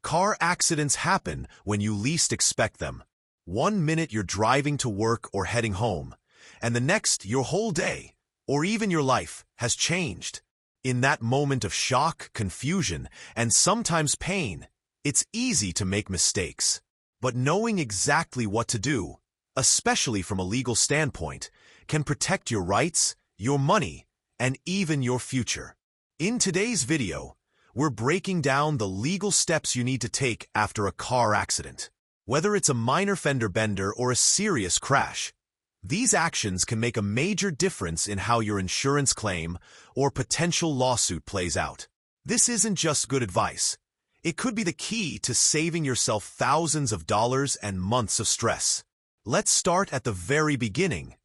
Car accidents happen when you least expect them. One minute you're driving to work or heading home, and the next your whole day, or even your life, has changed. In that moment of shock, confusion, and sometimes pain, it's easy to make mistakes. But knowing exactly what to do, especially from a legal standpoint, can protect your rights, your money, and even your future. In today's video, we're breaking down the legal steps you need to take after a car accident. Whether it's a minor fender bender or a serious crash, these actions can make a major difference in how your insurance claim or potential lawsuit plays out. This isn't just good advice. It could be the key to saving yourself thousands of dollars and months of stress. Let's start at the very beginning,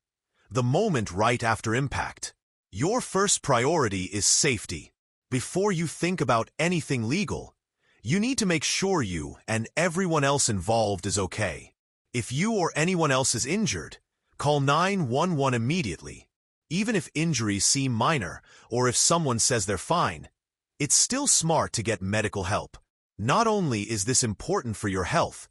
the moment right after impact. Your first priority is safety. Before you think about anything legal, you need to make sure you and everyone else involved is okay. If you or anyone else is injured, call 911 immediately. Even if injuries seem minor or if someone says they're fine, it's still smart to get medical help. Not only is this important for your health,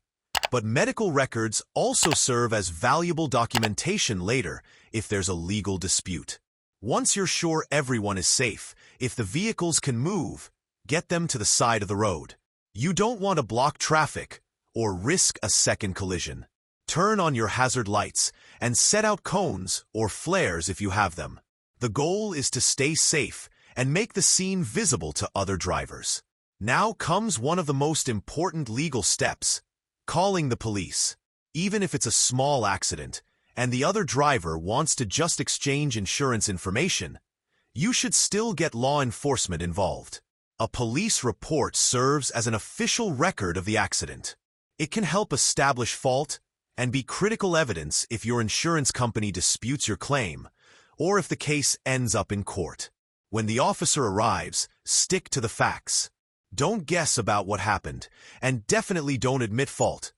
but medical records also serve as valuable documentation later if there's a legal dispute. Once you're sure everyone is safe, if the vehicles can move, get them to the side of the road. You don't want to block traffic or risk a second collision. Turn on your hazard lights and set out cones or flares if you have them. The goal is to stay safe and make the scene visible to other drivers. Now comes one of the most important legal steps, calling the police. Even if it's a small accident and the other driver wants to just exchange insurance information, you should still get law enforcement involved. A police report serves as an official record of the accident. It can help establish fault and be critical evidence if your insurance company disputes your claim or if the case ends up in court. When the officer arrives, stick to the facts. Don't guess about what happened, and definitely don't admit fault,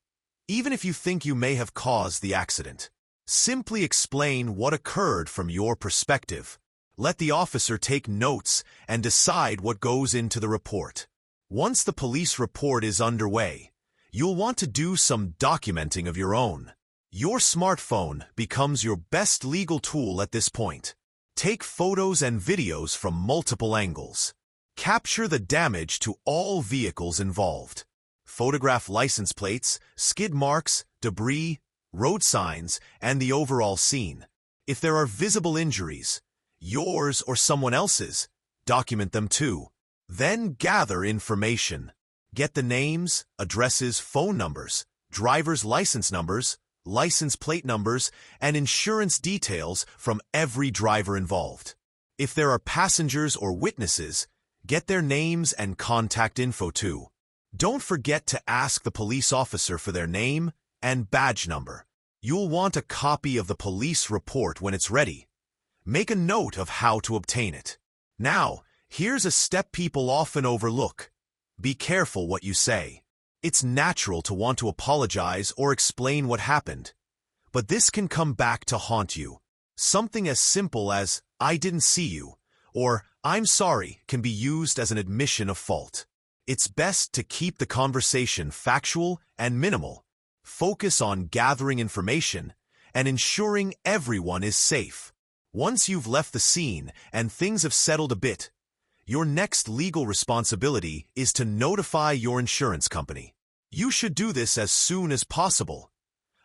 even if you think you may have caused the accident. Simply explain what occurred from your perspective. Let the officer take notes and decide what goes into the report. Once the police report is underway, you'll want to do some documenting of your own. Your smartphone becomes your best legal tool at this point. Take photos and videos from multiple angles. Capture the damage to all vehicles involved. Photograph license plates, skid marks, debris, road signs, and the overall scene. If there are visible injuries, yours or someone else's, document them too. Then gather information. Get the names, addresses, phone numbers, driver's license numbers, license plate numbers, and insurance details from every driver involved. If there are passengers or witnesses, get their names and contact info too. Don't forget to ask the police officer for their name and badge number. You'll want a copy of the police report when it's ready. Make a note of how to obtain it. Now, here's a step people often overlook. Be careful what you say. It's natural to want to apologize or explain what happened, but this can come back to haunt you. Something as simple as, "I didn't see you," or "I'm sorry," can be used as an admission of fault. It's best to keep the conversation factual and minimal. Focus on gathering information and ensuring everyone is safe. Once you've left the scene and things have settled a bit, your next legal responsibility is to notify your insurance company. You should do this as soon as possible,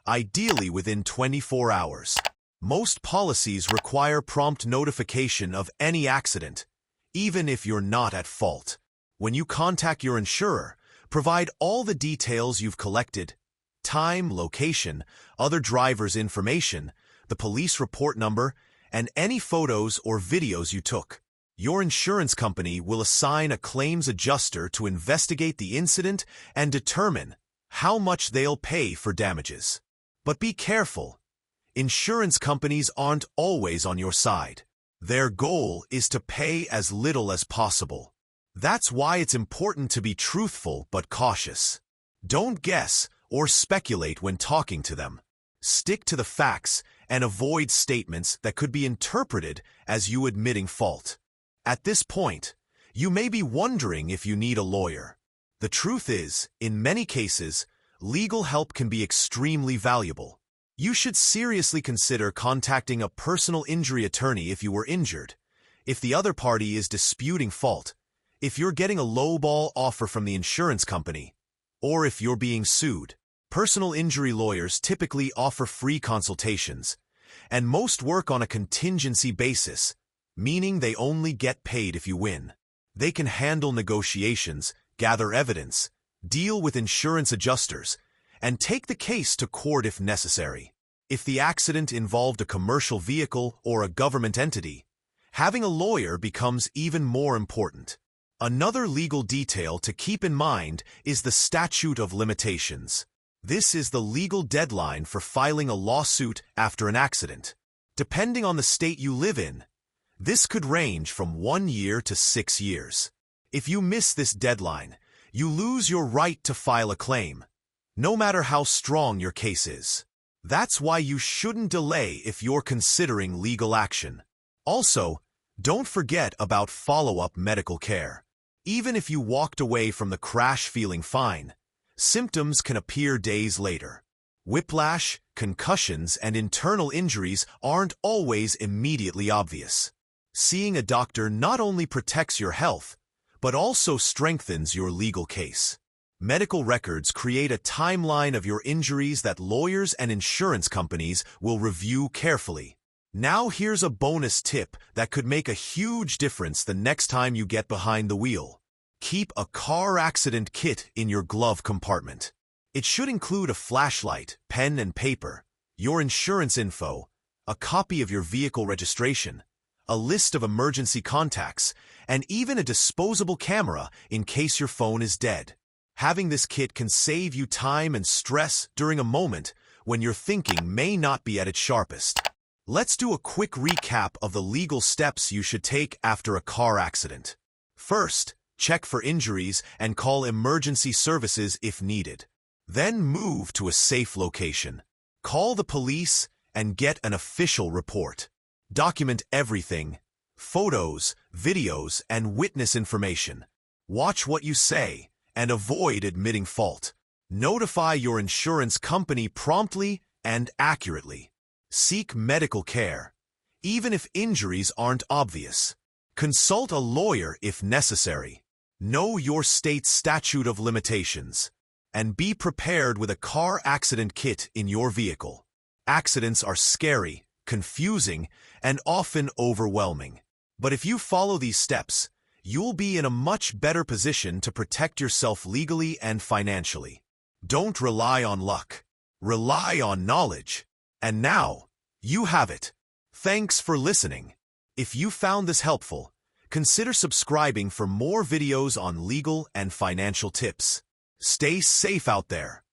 ideally within 24 hours. Most policies require prompt notification of any accident, even if you're not at fault. When you contact your insurer, provide all the details you've collected: time, location, other drivers' information, the police report number, and any photos or videos you took. Your insurance company will assign a claims adjuster to investigate the incident and determine how much they'll pay for damages. But be careful. Insurance companies aren't always on your side. Their goal is to pay as little as possible. That's why it's important to be truthful but cautious. Don't guess or speculate when talking to them. Stick to the facts and avoid statements that could be interpreted as you admitting fault. At this point, you may be wondering if you need a lawyer. The truth is, in many cases, legal help can be extremely valuable. You should seriously consider contacting a personal injury attorney if you were injured, if the other party is disputing fault, if you're getting a lowball offer from the insurance company, or if you're being sued. Personal injury lawyers typically offer free consultations, and most work on a contingency basis, meaning they only get paid if you win. They can handle negotiations, gather evidence, deal with insurance adjusters, and take the case to court if necessary. If the accident involved a commercial vehicle or a government entity, having a lawyer becomes even more important. Another legal detail to keep in mind is the statute of limitations. This is the legal deadline for filing a lawsuit after an accident. Depending on the state you live in, this could range from 1 year to 6 years. If you miss this deadline, you lose your right to file a claim, no matter how strong your case is. That's why you shouldn't delay if you're considering legal action. Also, don't forget about follow-up medical care. Even if you walked away from the crash feeling fine, symptoms can appear days later. Whiplash, concussions, and internal injuries aren't always immediately obvious. Seeing a doctor not only protects your health, but also strengthens your legal case. Medical records create a timeline of your injuries that lawyers and insurance companies will review carefully. Now here's a bonus tip that could make a huge difference the next time you get behind the wheel. Keep a car accident kit in your glove compartment. It should include a flashlight, pen and paper, your insurance info, a copy of your vehicle registration, a list of emergency contacts, and even a disposable camera in case your phone is dead. Having this kit can save you time and stress during a moment when your thinking may not be at its sharpest. Let's do a quick recap of the legal steps you should take after a car accident. First, check for injuries and call emergency services if needed. Then move to a safe location. Call the police and get an official report. Document everything: photos, videos, and witness information. Watch what you say and avoid admitting fault. Notify your insurance company promptly and accurately. Seek medical care, even if injuries aren't obvious. Consult a lawyer if necessary. Know your state's statute of limitations, and be prepared with a car accident kit in your vehicle. Accidents are scary, confusing, and often overwhelming. But if you follow these steps, you'll be in a much better position to protect yourself legally and financially. Don't rely on luck. Rely on knowledge. And now, you have it. Thanks for listening. If you found this helpful, consider subscribing for more videos on legal and financial tips. Stay safe out there.